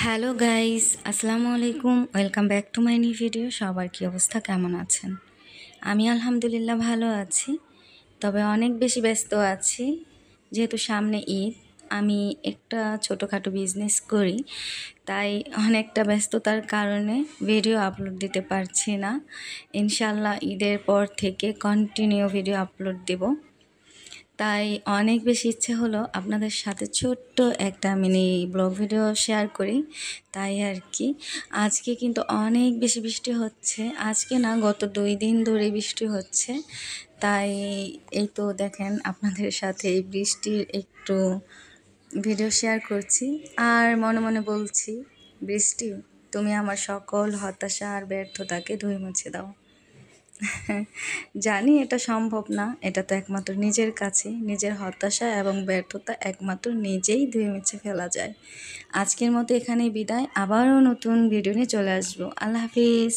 Hello guys, আসসালামু আলাইকুম। Welcome back to my new video. সবার কি অবস্থা, কেমন আছেন? আমি আলহামদুলিল্লাহ ভালো আছি, তবে অনেক বেশি ব্যস্ত আছি। যেহেতু সামনে ঈদ, আমি একটা ছোটোখাটো বিজনেস করি, তাই অনেকটা ব্যস্ততার কারণে ভিডিও আপলোড দিতে পারছি না। ইনশাল্লাহ ঈদের পর থেকে কন্টিনিউ ভিডিও আপলোড দেব। তাই অনেক বেশি ইচ্ছে হলো আপনাদের সাথে ছোট্ট একটা মিনি ব্লগ ভিডিও শেয়ার করি। তাই আর কি, আজকে কিন্তু অনেক বেশি বৃষ্টি হচ্ছে। আজকে না, গত 2 দিন ধরে বৃষ্টি হচ্ছে। তাই এই তো দেখেন, আপনাদের সাথে এই বৃষ্টির একটু ভিডিও শেয়ার করছি। আর মনে মনে বলছি, বৃষ্টি, তুমি আমার সকল হতাশা আর ব্যর্থতাকে ধুয়ে মুছে দাও। জানি এটা সম্ভব না, এটা তো একমাত্র নিজের কাছে, নিজের হতাশা এবং ব্যর্থতা একমাত্র নিজেই ধুয়ে মুছে ফেলা যায়। আজকের মতো এখানেই বিদায়, আবারও নতুন ভিডিও নিয়ে চলে আসবো। আল্লাহ হাফিজ।